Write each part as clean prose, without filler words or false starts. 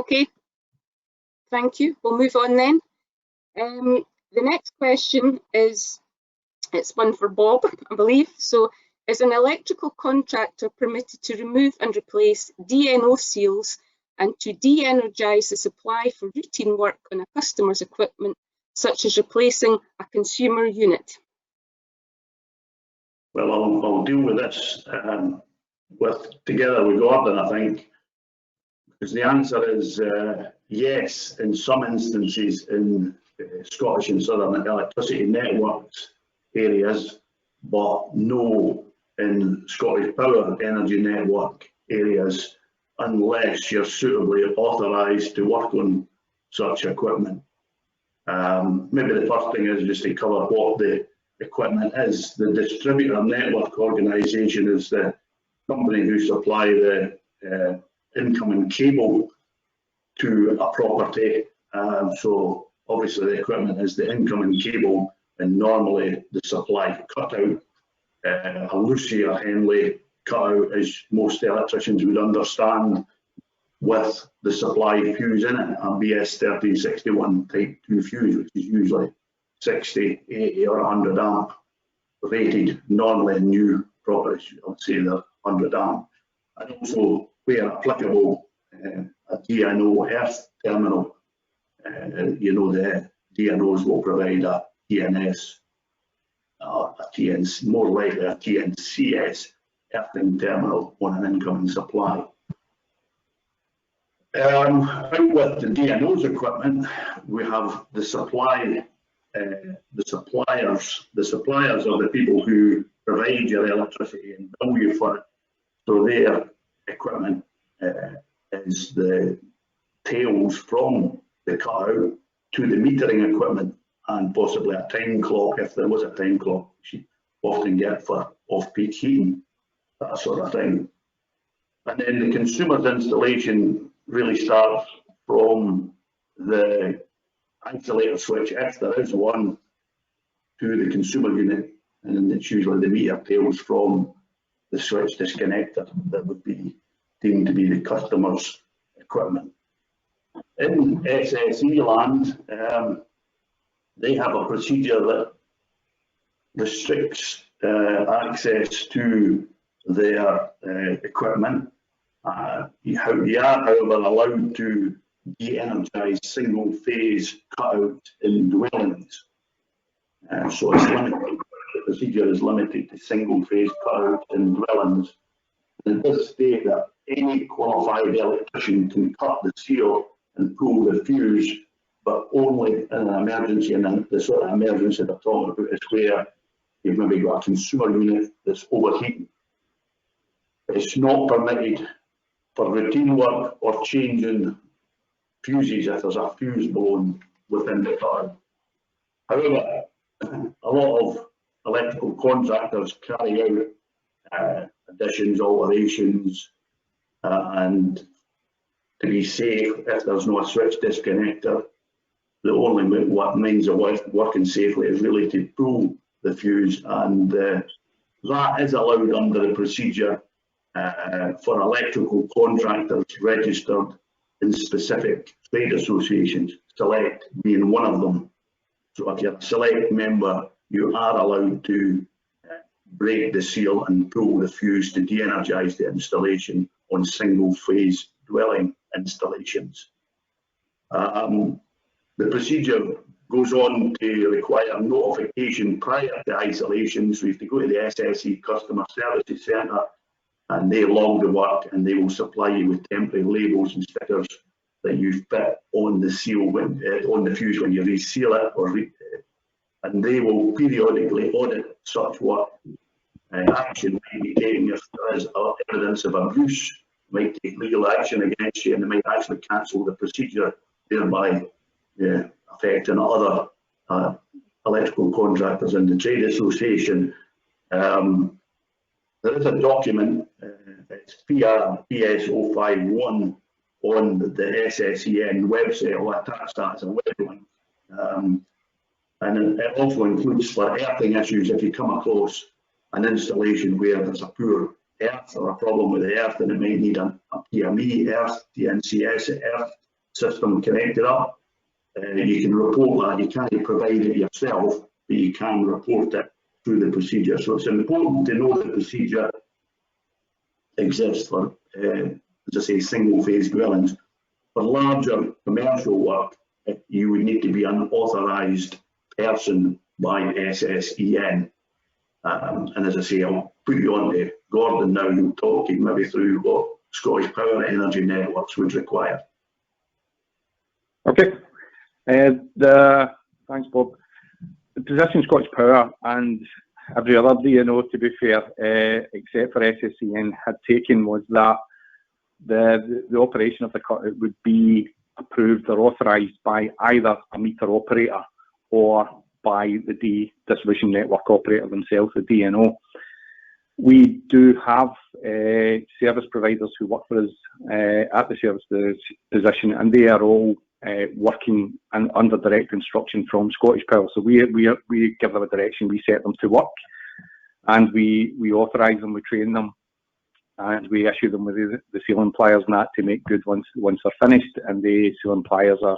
Okay, thank you. We'll move on then. The next question is, it's one for Bob, I believe. So, is an electrical contractor permitted to remove and replace DNO seals and to de-energise the supply for routine work on a customer's equipment, such as replacing a consumer unit? Well, I'll deal with this together with Gordon, I think, because the answer is yes, in some instances in Scottish and Southern Electricity Networks areas, but no in Scottish Power Energy Network areas unless you're suitably authorised to work on such equipment. Maybe the first thing is just to cover what the equipment is. The distributor network organisation is the company who supply the incoming cable to a property. So obviously the equipment is the incoming cable, and normally the supply cutout, a Lucy or Henley cutout, as most electricians would understand, with the supply fuse in it, a BS1361 type 2 fuse, which is usually 60, 80 or 100 amp rated. Normally in new properties, I would say they're 100 amp. And also, where applicable, a DNO earth terminal. You know, the DNOs will provide a TNS, a TNC, more likely a TNCS earthing terminal on an incoming supply. Out with the DNO's equipment, we have the supply, the suppliers are the people who provide your electricity and bill you for it. So their equipment is the tails from the cutout to the metering equipment, and possibly a time clock if there was a time clock, which you often get for off-peak heating, that sort of thing. And then the consumer's installation really starts from the isolator switch, if there is one, to the consumer unit, and it's usually the meter tails from the switch disconnector that would be deemed to be the customer's equipment. In SSE land, they have a procedure that restricts access to their equipment. You are, however, allowed to de-energise single phase cutout in dwellings. So it's limited. The procedure is limited to single phase cutout in dwellings. And it does state that any qualified electrician can cut the seal and pull the fuse, but only in an emergency. And the sort of emergency they're talking about is where you've maybe got a consumer unit that's overheating. It's not permitted for routine work or changing fuses if there's a fuse blown within the cutout. However, a lot of electrical contractors carry out additions, alterations, and to be safe, if there's no switch disconnector, the only means of working safely is really to pull the fuse, and that is allowed under the procedure for electrical contractors registered in specific trade associations, Select being one of them. So if you're a Select member, you are allowed to break the seal and pull the fuse to de-energise the installation on single phase dwelling installations. The procedure goes on to require notification prior to isolation, so you have to go to the SSE Customer Services Centre and they log the work, and they will supply you with temporary labels and stickers that you fit on the seal when, on the fuse when you reseal it, and they will periodically audit such work. Action might be taken if there is evidence of abuse, might take legal action against you, and they might actually cancel the procedure, thereby affecting other electrical contractors in the trade association. There is a document, it's PRPS 051 on the SSEN website. I'll attach that as a web link. And it also includes for earthing issues, if you come across an installation where there's a poor earth or a problem with the earth, and it may need a PME earth, TNCS earth system connected up. You can report that. You can't provide it yourself, but you can report it through the procedure. So it's important to know the procedure exists for, as I say, single phase dwellings. For larger commercial work, you would need to be an authorised person by SSEN. And as I say, I'll put you on to Gordon now, who'll talk you maybe through what Scottish Power Energy Networks would require. Okay. Thanks, Bob. The position Scottish Power and every other DNO, to be fair, except for SSEN, had taken was that the operation of the cutout would be approved or authorised by either a meter operator or by the distribution network operator themselves, the DNO. We do have service providers who work for us at the service position, and they are all working under direct instruction from Scottish Power. So we give them a direction, we set them to work, and we authorise them, we train them, and we issue them with the ceiling pliers and that to make good once they're finished. And the ceiling pliers are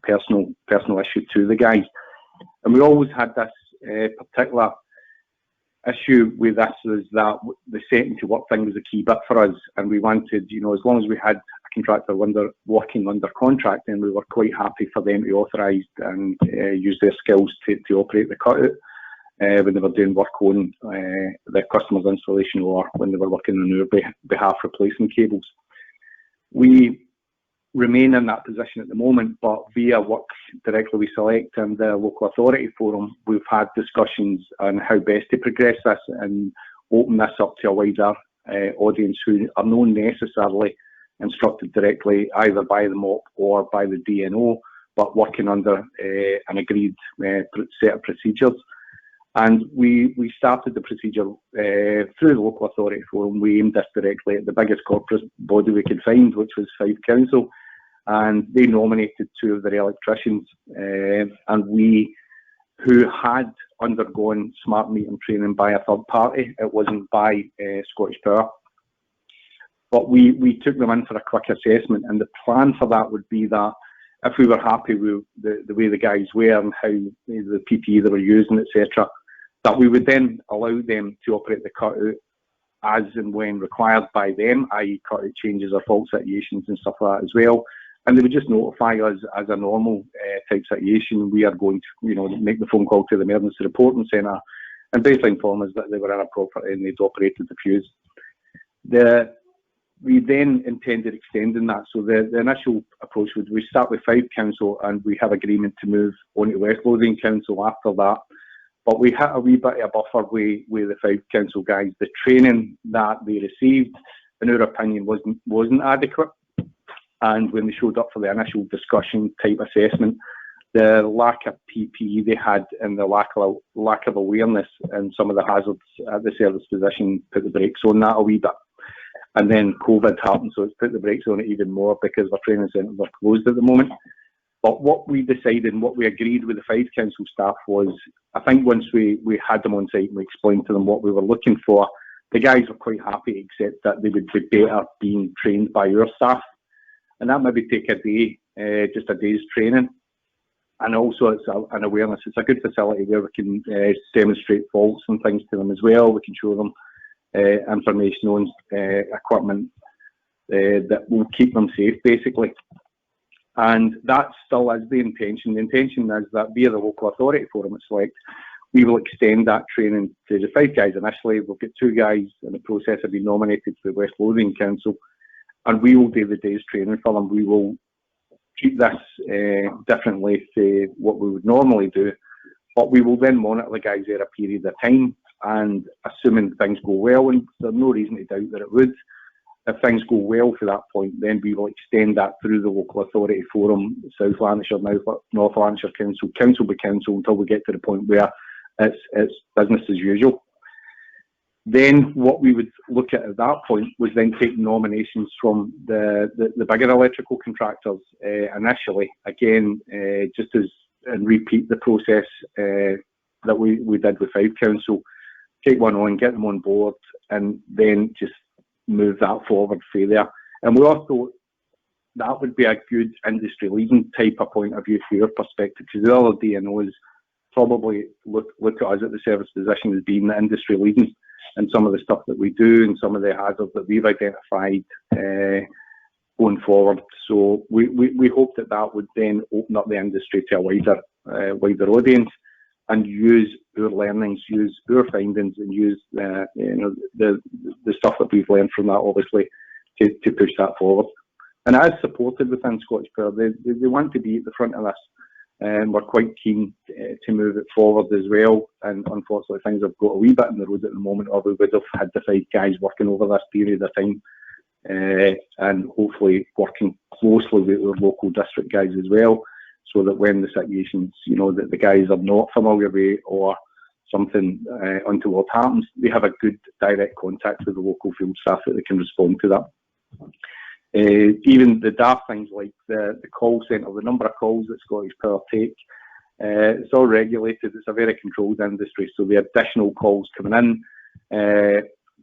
personal issue to the guys. And we always had this particular issue with this, is that the setting to work thing was a key bit for us, and we wanted, you know, as long as we had a contractor working under contract, then we were quite happy for them to be authorised and use their skills to operate the cutout when they were doing work on the customer's installation or when they were working on our behalf replacing cables. We remain in that position at the moment, but via work directly we select and the local authority forum, we've had discussions on how best to progress this and open this up to a wider audience who are not necessarily instructed directly either by the MOP or by the DNO, but working under an agreed set of procedures. And we started the procedure through the local authority forum. We aimed this directly at the biggest corporate body we could find, which was Fife Council, and they nominated 2 of their electricians, and we, who had undergone smart metering training by a third party, it wasn't by Scottish Power, but we took them in for a quick assessment, and the plan for that would be that if we were happy with the way the guys were and how the PPE they were using, etc., that we would then allow them to operate the cutout as and when required by them, i.e. cutout changes or fault situations and stuff like that as well. And they would just notify us as a normal type situation. We are going to, you know, make the phone call to the emergency reporting centre and basically inform us that they were in a property and they'd operated the fuse. We then intended extending that. So the initial approach was we start with Fife Council and we have agreement to move on to West Lothian Council after that. But we had a wee bit of a buffer with the Fife Council guys. The training that they received, in our opinion, wasn't adequate. And when they showed up for the initial discussion type assessment, the lack of PPE they had and the lack of awareness and some of the hazards at the service position put the brakes on that a wee bit. And then COVID happened, so it's put the brakes on it even more because our training centres are closed at the moment. But what we decided and what we agreed with the Fife Council staff was, I think once we had them on site and we explained to them what we were looking for, the guys were quite happy to accept that they would be better being trained by our staff. And that maybe take a day, just a day's training. And also it's an awareness. It's a good facility where we can demonstrate faults and things to them as well. We can show them information on equipment that will keep them safe, basically. And that still is the intention. The intention is that via the local authority forum at Select, we will extend that training to the 5 guys initially. We'll get 2 guys in the process of being nominated to the West Lothian Council, and we will do the day's training for them. We will treat this differently to what we would normally do, but we will then monitor the guys there a period of time, and assuming things go well, and there's no reason to doubt that it would, if things go well to that point, then we will extend that through the local authority forum, South Lanarkshire, North Lanarkshire Council, council by council, until we get to the point where it's business as usual. Then what we would look at that point was then take nominations from the bigger electrical contractors initially, again, just as, and repeat the process that we did with Fife Council, take one on, get them on board, and then just move that forward through there. And we also that would be a good industry leading type of point of view from your perspective, because the other DNOs probably look at us at the service position as being the industry leading in some of the stuff that we do and some of the hazards that we've identified going forward. So we hope that that would then open up the industry to a wider audience, and use our learnings, use our findings, and use the stuff that we've learned from that, obviously, to push that forward. And as supported within Scottish Power, they want to be at the front of this, and we're quite keen to move it forward as well. And unfortunately, things have got a wee bit in the road at the moment, or we would have had the 5 guys working over this period of time, and hopefully working closely with our local district guys as well, so that when the situations, that the guys are not familiar with, or something untoward happens, they have a good direct contact with the local field staff that they can respond to that. Even the daft things like the call centre, the number of calls that Scottish Power take, it's all regulated. It's a very controlled industry, so the additional calls coming in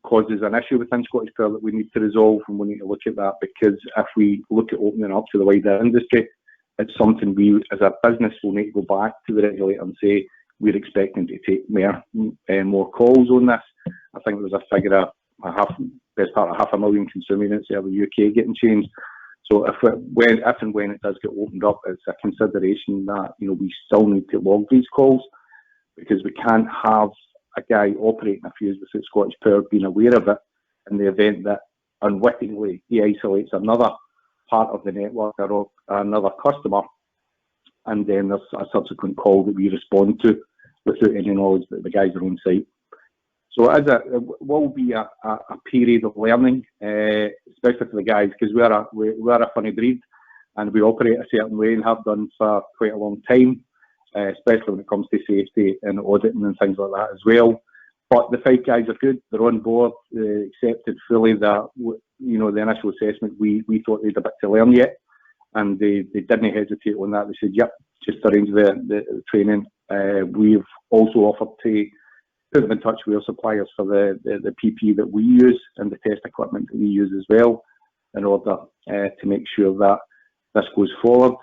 causes an issue within Scottish Power that we need to resolve, and we need to look at that, because if we look at opening up to the wider industry, it's something we as a business will need to go back to the regulator and say we're expecting to take more calls on this. I think there's a figure of best part of 500,000 consumer units out of the UK getting changed. So if and when it does get opened up, it's a consideration that we still need to log these calls, because we can't have a guy operating a fuse without Scottish Power being aware of it, in the event that unwittingly he isolates another part of the network or another customer, and then there's a subsequent call that we respond to without any knowledge that the guys are on site. So it will be a period of learning, especially for the guys, because we're a funny breed, and we operate a certain way and have done for quite a long time, especially when it comes to safety and auditing and things like that as well. But the 5 guys are good. They're on board. They accepted fully that, the initial assessment, we thought they had a bit to learn yet, and they didn't hesitate on that. They said, yep, just arrange the training. We've also offered to put them in touch with our suppliers for the PPE that we use and the test equipment that we use as well, in order to make sure that this goes forward.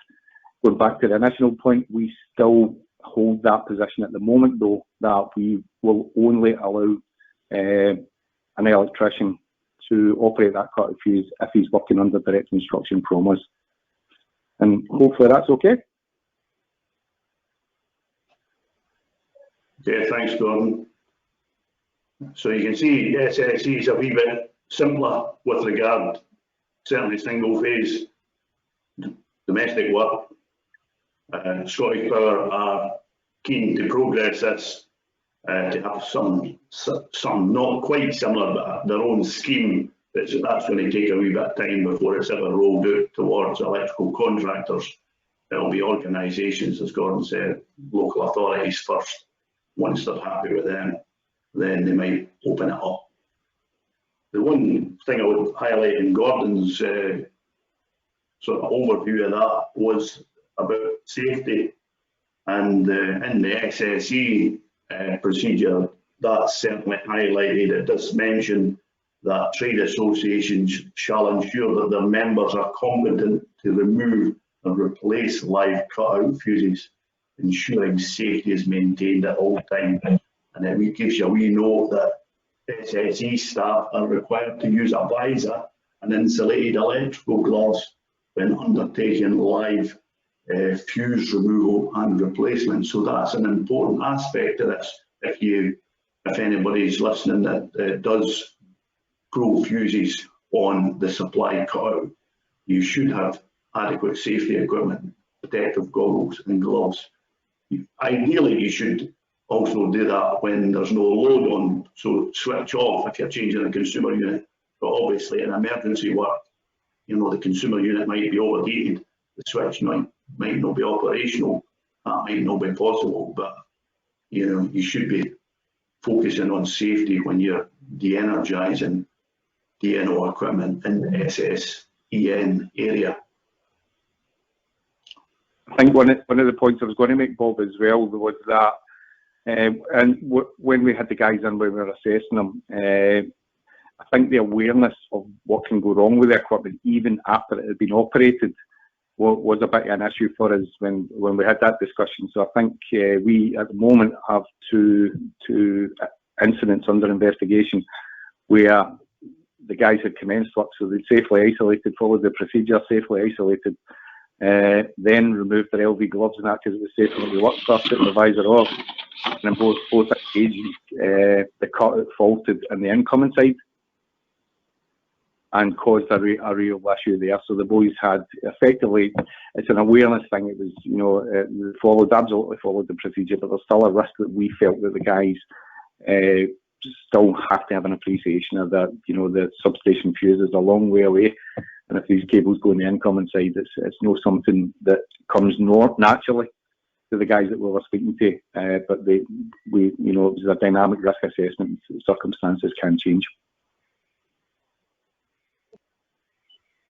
Going back to the initial point, we still hold that position at the moment, though, that we will only allow an electrician to operate that cut fuse if he's working under direct instruction from us. And hopefully that's okay. Okay, thanks, Gordon. So you can see SSE is a wee bit simpler with regard, certainly single phase domestic work. Scottish Power are keen to progress this, to have some not quite similar, but their own scheme. That's going to take a wee bit of time before it's ever rolled out towards electrical contractors. It'll be organisations, as Gordon said, local authorities first. Once they're happy with them, then they might open it up. The one thing I would highlight in Gordon's sort of overview of that was about safety, and in the SSE procedure, that's certainly highlighted. It does mention that trade associations shall ensure that their members are competent to remove and replace live cut-out fuses, ensuring safety is maintained at all times. And then it gives you a wee note that SSE staff are required to use a visor and insulated electrical gloves when undertaking live fuse removal and replacement. So that's an important aspect of this. If anybody's listening that does grow fuses on the supply cutout, you should have adequate safety equipment, protective goggles and gloves. Ideally, you should also do that when there's no load on, so switch off if you're changing a consumer unit. But obviously in emergency work, the consumer unit might be overheated, the switch might not be operational, that might not be possible, but you should be focusing on safety when you're de-energising DNO equipment in the SSEN area. I think one of the points I was going to make, Bob, as well, was that when we had the guys in, when we were assessing them, I think the awareness of what can go wrong with the equipment, even after it had been operated, was a bit of an issue for us when we had that discussion. So I think we at the moment have two incidents under investigation where the guys had commenced work, so they'd safely isolated, followed the procedure, safely isolated, then removed their LV gloves and that because it was safe when they worked first, took the visor off, and then both occasions the cutout faulted in the incoming side and caused a real issue there. So the boys had effectively, it's an awareness thing. It was, you know, absolutely followed the procedure, but there's still a risk that we felt that the guys still have to have an appreciation of that. You know, the substation fuse is a long way away, and if these cables go in the incoming side, it's not something that comes naturally to the guys that we were speaking to. But you know, it was a dynamic risk assessment. Circumstances can change.